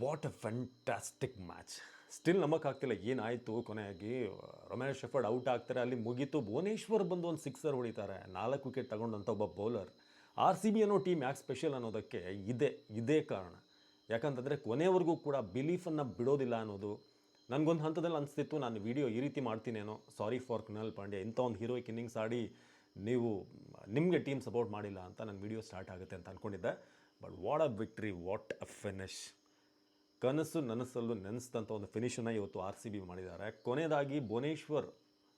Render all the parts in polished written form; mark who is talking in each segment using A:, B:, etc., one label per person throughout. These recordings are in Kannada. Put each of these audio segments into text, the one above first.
A: What a fantastic match. Still ನಂಬಕ್ಕಾಗ್ತಿಲ್ಲ ಏನಾಯಿತು ಕೊನೆಯಾಗಿ. ರೊಮ್ಯಾರಿಯೋ ಶೆಫರ್ಡ್ ಔಟ್ ಆಗ್ತಾರೆ, ಅಲ್ಲಿ ಮುಗೀತು. ಭುವನೇಶ್ವರ್ ಬಂದು ಒಂದು ಸಿಕ್ಸರ್ ಹೊಡಿತಾರೆ, 4 ವಿಕೆಟ್ ತಗೊಂಡಂಥ ಒಬ್ಬ ಬೌಲರ್. ಆರ್ ಸಿ ಬಿ ಅನ್ನೋ ಟೀಮ್ ಯಾಕೆ ಸ್ಪೆಷಲ್ ಅನ್ನೋದಕ್ಕೆ ಇದೇ ಕಾರಣ. ಯಾಕಂತಂದರೆ ಕೊನೆವರೆಗೂ ಕೂಡ ಬಿಲೀಫನ್ನು ಬಿಡೋದಿಲ್ಲ ಅನ್ನೋದು. ನನಗೊಂದು ಹಂತದಲ್ಲಿ ಅನಿಸ್ತಿತ್ತು, ನಾನು ವಿಡಿಯೋ ಈ ರೀತಿ ಮಾಡ್ತೀನೇನೋ, ಸಾರಿ ಫಾರ್ ಕೃಣಾಲ್ ಪಾಂಡ್ಯ, ಇಂಥ ಒಂದು ಹೀರೋಯಿಕ್ ಇನ್ನಿಂಗ್ಸ್ ಆಡಿ ನೀವು ನಿಮಗೆ ಟೀಮ್ ಸಪೋರ್ಟ್ ಮಾಡಿಲ್ಲ ಅಂತ ನನ್ನ ವಿಡಿಯೋ ಸ್ಟಾರ್ಟ್ ಆಗುತ್ತೆ ಅಂತ ಅಂದ್ಕೊಂಡಿದ್ದೆ. But what a victory, what a finish. ಕನಸು ನನಸಲ್ಲೂ ನೆನೆಸಿದಂಥ ಒಂದು ಫಿನಿಷನ್ನು ಇವತ್ತು ಆರ್ ಸಿ ಬಿ ಮಾಡಿದ್ದಾರೆ. ಕೊನೆಯದಾಗಿ ಭುವನೇಶ್ವರ್,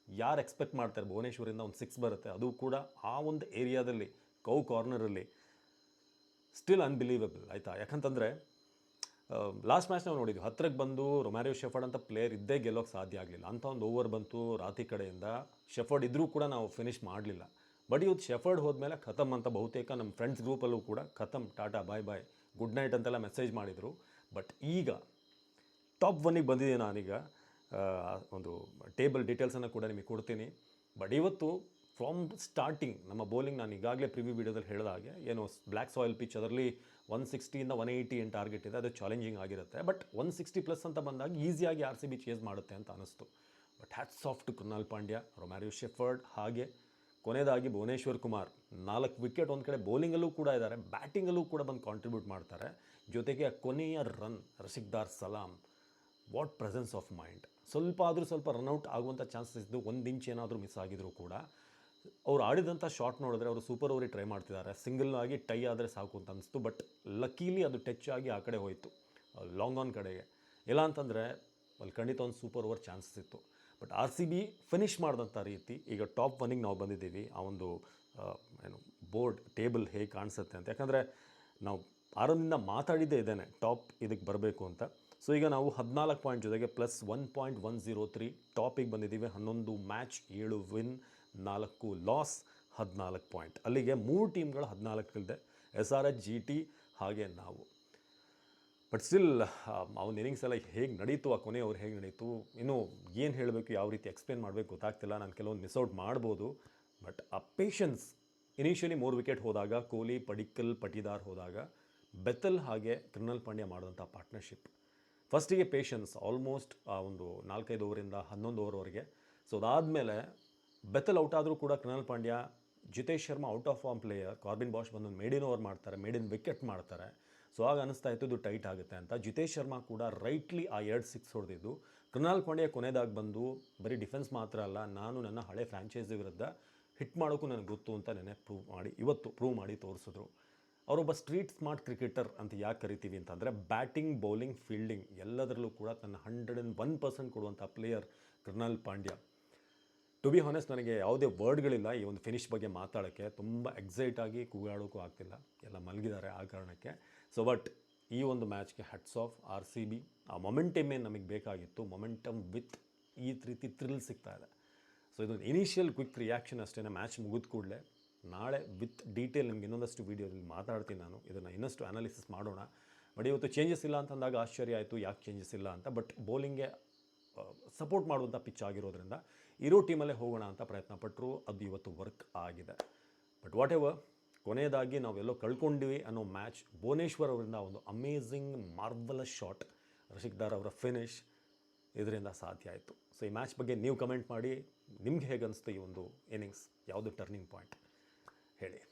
A: ಯಾರು ಎಕ್ಸ್ಪೆಕ್ಟ್ ಮಾಡ್ತಾರೆ ಭುವನೇಶ್ವರಿಂದ ಒಂದು 6 ಬರುತ್ತೆ, ಅದು ಕೂಡ ಆ ಒಂದು ಏರಿಯಾದಲ್ಲಿ ಕಾರ್ನರಲ್ಲಿ. ಸ್ಟಿಲ್ ಅನ್ಬಿಲೀವಬಲ್ ಆಯಿತಾ. ಯಾಕಂತಂದರೆ ಲಾಸ್ಟ್ ಮ್ಯಾಚ್ ನಾವು ನೋಡಿದ್ವಿ, ಹತ್ತಿರಕ್ಕೆ ಬಂದು ರೊಮ್ಯಾರಿಯೋ ಶೆಫರ್ಡ್ ಅಂತ ಪ್ಲೇಯರ್ ಇದ್ದೇ ಗೆಲ್ಲೋಕ್ಕೆ ಸಾಧ್ಯ ಆಗಲಿಲ್ಲ. ಅಂಥ ಒಂದು ಓವರ್ ಬಂತು ರಾತಿ ಕಡೆಯಿಂದ, ಶೆಫರ್ಡ್ ಇದ್ದರೂ ಕೂಡ ನಾವು ಫಿನಿಷ್ ಮಾಡಲಿಲ್ಲ. ಬಟ್ ಇವತ್ತು ಶೆಫರ್ಡ್ ಹೋದ್ಮೇಲೆ ಖತಮ್ ಅಂತ ಬಹುತೇಕ ನಮ್ಮ ಫ್ರೆಂಡ್ಸ್ ಗ್ರೂಪಲ್ಲೂ ಕೂಡ ಖತಮ್, ಟಾಟಾ, ಬಾಯ್ ಬಾಯ್, ಗುಡ್ ನೈಟ್ ಅಂತೆಲ್ಲ ಮೆಸೇಜ್ ಮಾಡಿದರು. ಬಟ್ ಈಗ ಟಾಪ್ 1ಗೆ ಬಂದಿದೆ. ನಾನೀಗ ಒಂದು ಟೇಬಲ್ ಡೀಟೇಲ್ಸನ್ನು ಕೂಡ ನಿಮಗೆ ಕೊಡ್ತೀನಿ. ಬಟ್ ಇವತ್ತು ಫ್ರಮ್ ಸ್ಟಾರ್ಟಿಂಗ್ ನಮ್ಮ ಬೌಲಿಂಗ್, ನಾನು ಈಗಾಗಲೇ ಪ್ರಿವ್ಯೂ ವೀಡಿಯೋದಲ್ಲಿ ಹೇಳಿದ ಹಾಗೆ, ಏನು ಬ್ಲ್ಯಾಕ್ ಸಾಯಿಲ್ ಪಿಚ್, ಅದರಲ್ಲಿ 160ಇಂದ 180 ಏನು ಟಾರ್ಗೆಟ್ ಇದೆ, ಅದು ಚಾಲೆಂಜಿಂಗ್ ಆಗಿರುತ್ತೆ. ಬಟ್ 160+ ಅಂತ ಬಂದಾಗ ಈಸಿಯಾಗಿ ಆರ್ ಸಿ ಬಿ ಚೇಸ್ ಮಾಡುತ್ತೆ ಅಂತ ಅನ್ನಿಸ್ತು. But hats off to Krunal Pandya, Romario Shepherd, ಹಾಗೆ ಕೊನೆಯದಾಗಿ ಭುವನೇಶ್ವರ್ ಕುಮಾರ್. 4 ವಿಕೆಟ್ ಒಂದು ಕಡೆ ಬೌಲಿಂಗಲ್ಲೂ ಕೂಡ ಇದ್ದಾರೆ, ಬ್ಯಾಟಿಂಗಲ್ಲೂ ಕೂಡ ಬಂದು ಕಾಂಟ್ರಿಬ್ಯೂಟ್ ಮಾಡ್ತಾರೆ. ಜೊತೆಗೆ ಕೊನೆಯ run Rasikh Dar Salam, what presence of mind. ಸ್ವಲ್ಪ ರನ್ಔಟ್ ಆಗುವಂಥ ಚಾನ್ಸಸ್ ಇದ್ದು, 1 ಇಂಚ್ ಏನಾದರೂ ಮಿಸ್ ಆಗಿದ್ರು ಕೂಡ ಅವ್ರು ಆಡಿದಂಥ ಶಾಟ್ ನೋಡಿದ್ರೆ ಅವರು ಸೂಪರ್ ಓವರಿಗೆ ಟ್ರೈ ಮಾಡ್ತಿದ್ದಾರೆ. ಸಿಂಗಲ್ ಆಗಿ ಟೈ ಆದರೆ ಸಾಕು ಅಂತ ಅನಿಸ್ತು. ಬಟ್ ಲಕ್ಕೀಲಿ ಅದು ಟಚ್ ಆಗಿ ಆ ಕಡೆ ಹೋಯಿತು, ಲಾಂಗ್ ಆನ್ ಕಡೆಗೆ. ಇಲ್ಲ ಅಂತಂದರೆ ಅಲ್ಲಿ ಖಂಡಿತ ಒಂದು ಸೂಪರ್ ಓವರ್ ಚಾನ್ಸಸ್ ಇತ್ತು. But R C B finish ಮಾಡಿದಂಥ ರೀತಿ, ಈಗ ಟಾಪ್ 1ಗೆ ನಾವು ಬಂದಿದ್ದೀವಿ. ಆ ಒಂದು ಬೋರ್ಡ್ ಟೇಬಲ್ ಹೇಗೆ ಕಾಣಿಸುತ್ತೆ ಅಂತ. ಯಾಕಂದರೆ ನಾವು ಆರಂಭದಿಂದ ಮಾತಾಡಿದ್ದೇ ಇದ್ದೇನೆ ಟಾಪ್ ಇದಕ್ಕೆ ಬರಬೇಕು ಅಂತ. ಸೊ ಈಗ ನಾವು 14 ಪಾಯಿಂಟ್ ಜೊತೆಗೆ ಪ್ಲಸ್ 1.103 ಟಾಪಿಗೆ ಬಂದಿದ್ದೀವಿ. 11 ಮ್ಯಾಚ್, 7 ವಿನ್, 4 ಲಾಸ್, 14 ಪಾಯಿಂಟ್. ಅಲ್ಲಿಗೆ 3 ಟೀಮ್ಗಳು 14 SRH, GT ಹಾಗೆ ನಾವು. ಬಟ್ ಸ್ಟಿಲ್ ಅವನ ಇನ್ನಿಂಗ್ಸ್ ಎಲ್ಲ ಹೇಗೆ ನಡೀತು, ಆ ಕೊನೆಯವ್ರು ಹೇಗೆ ನಡೀತು, ಇನ್ನೂ ಏನು ಹೇಳಬೇಕು, ಯಾವ ರೀತಿ ಎಕ್ಸ್ಪ್ಲೇನ್ ಮಾಡಬೇಕು ಗೊತ್ತಾಗ್ತಿಲ್ಲ. ನಾನು ಕೆಲವೊಂದು ಮಿಸ್ಔಟ್ ಮಾಡ್ಬೋದು. ಬಟ್ ಆ ಪೇಷನ್ಸ್, ಇನಿಷಿಯಲಿ 3 ವಿಕೆಟ್ ಹೋದಾಗ, ಕೊಹ್ಲಿ, ಪಡಿಕ್ಕಲ್, ಪಟಿದಾರ್ ಹೋದಾಗ, ಬೆತಲ್ ಹಾಗೆ ಕೃಣಾಲ್ ಪಾಂಡ್ಯ ಮಾಡಿದಂಥ ಪಾರ್ಟ್ನರ್ಶಿಪ್. ಫಸ್ಟಿಗೆ ಪೇಷನ್ಸ್ ಆಲ್ಮೋಸ್ಟ್ ಆ ಒಂದು 4-5 ಓವರಿಂದ 11 ಓವರ್ವರೆಗೆ. ಸೊ ಅದಾದಮೇಲೆ ಬೆತಲ್ ಔಟ್ ಆದರೂ ಕೂಡ Krunal Pandya, Jitesh Sharma out of form player, Corbin Bosch ಬಂದು ಮೇಡಿನ್ ಓವರ್ ಮಾಡ್ತಾರೆ, ಮೇಡಿನ್ ವಿಕೆಟ್ ಮಾಡ್ತಾರೆ. ಸೊ ಆಗ ಅನ್ನಿಸ್ತಾ ಇತ್ತು ಇದು ಟೈಟ್ ಆಗುತ್ತೆ ಅಂತ. ಜಿತೇಶ್ ಶರ್ಮಾ ಕೂಡ ರೈಟ್ಲಿ ಆ 2 ಸಿಕ್ಸ್ ಹೊಡೆದಿದ್ದು. ಕೃಣಾಲ್ ಪಾಂಡ್ಯ ಕೊನೆಯದಾಗಿ ಬಂದು ಬರೀ ಡಿಫೆನ್ಸ್ ಮಾತ್ರ ಅಲ್ಲ, ನಾನು ನನ್ನ ಹಳೆ ಫ್ರಾಂಚೈಸಿ ವಿರುದ್ಧ ಹಿಟ್ ಮಾಡೋಕ್ಕೂ ನನಗೆ ಗೊತ್ತು ಅಂತ ಇವತ್ತು ಪ್ರೂವ್ ಮಾಡಿ ತೋರಿಸಿದ್ರು. ಅವರೊಬ್ಬ ಸ್ಟ್ರೀಟ್ ಸ್ಮಾರ್ಟ್ ಕ್ರಿಕೆಟರ್ ಅಂತ ಯಾಕೆ ಕರಿತೀವಿ ಅಂತಂದರೆ, ಬ್ಯಾಟಿಂಗ್, ಬೌಲಿಂಗ್, ಫೀಲ್ಡಿಂಗ್ ಎಲ್ಲದರಲ್ಲೂ ಕೂಡ ತನ್ನ 101% ಕೊಡುವಂಥ player Krunal Pandya. To be honest, ನನಗೆ ಯಾವುದೇ ವರ್ಡ್ಗಳಿಲ್ಲ ಈ ಒಂದು ಫಿನಿಶ್ ಬಗ್ಗೆ ಮಾತಾಡೋಕ್ಕೆ. ತುಂಬ ಎಕ್ಸೈಟಾಗಿ ಕೂಗಾಡೋಕ್ಕೂ ಆಗ್ತಿಲ್ಲ, ಎಲ್ಲ ಮಲಗಿದ್ದಾರೆ ಆ ಕಾರಣಕ್ಕೆ. ಸೊ ಬಟ್ ಈ ಒಂದು ಮ್ಯಾಚ್ಗೆ hats off R C B. ಆ ಮೊಮೆಂಟಮ್ ಏನು ನಮಗೆ ಬೇಕಾಗಿತ್ತು, ಮೊಮೆಂಟಮ್ ವಿತ್ ಈ ರೀತಿ ಥ್ರಿಲ್ ಸಿಗ್ತಾ ಇದೆ. ಸೊ ಇದೊಂದು ಇನಿಷಿಯಲ್ ಕ್ವಿಕ್ ರಿಯಾಕ್ಷನ್ ಅಷ್ಟೇ. ಮ್ಯಾಚ್ ಮುಗಿದ ಕೂಡಲೇ ನಾಳೆ ವಿತ್ ಡೀಟೇಲ್ ನಿಮ್ಗೆ ಇನ್ನೊಂದಷ್ಟು ವೀಡಿಯೋದಲ್ಲಿ ಮಾತಾಡ್ತೀನಿ ನಾನು. ಇದನ್ನು ಇನ್ನಷ್ಟು ಅನಾಲಿಸಿಸ್ ಮಾಡೋಣ. ಬಟ್ ಇವತ್ತು ಚೇಂಜಸ್ ಇಲ್ಲ ಅಂತಂದಾಗ ಆಶ್ಚರ್ಯ ಆಯಿತು, ಯಾಕೆ ಚೇಂಜಸ್ ಇಲ್ಲ ಅಂತ. ಬಟ್ ಬೌಲಿಂಗ್ಗೆ ಸಪೋರ್ಟ್ ಮಾಡುವಂಥ ಪಿಚ್ ಆಗಿರೋದ್ರಿಂದ ಇರೋ ಟೀಮಲ್ಲೇ ಹೋಗೋಣ ಅಂತ ಪ್ರಯತ್ನ ಪಟ್ಟರು. ಅದು ಇವತ್ತು ವರ್ಕ್ ಆಗಿದೆ. ಬಟ್ ವಾಟ್ ಎವರ್, ಕೊನೆಯದಾಗಿ ನಾವೆಲ್ಲೋ ಕಳ್ಕೊಂಡಿವಿ ಅನ್ನೋ ಮ್ಯಾಚ್, ಭುವನೇಶ್ವರ್ ಅವರಿಂದ ಒಂದು ಅಮೇಝಿಂಗ್ ಮಾರ್ವಲಸ್ ಶಾಟ್, ರಶಿಕ್ದಾರ್ ಅವರ ಫಿನಿಶ್, ಇದರಿಂದ ಸಾಧ್ಯ ಆಯಿತು. ಸೊ ಈ ಮ್ಯಾಚ್ ಬಗ್ಗೆ ನೀವು ಕಮೆಂಟ್ ಮಾಡಿ, ನಿಮ್ಗೆ ಹೇಗೆ ಅನಿಸ್ತು ಈ ಒಂದು ಇನ್ನಿಂಗ್ಸ್, ಯಾವುದು ಟರ್ನಿಂಗ್ ಪಾಯಿಂಟ್ ಹೇಳಿ.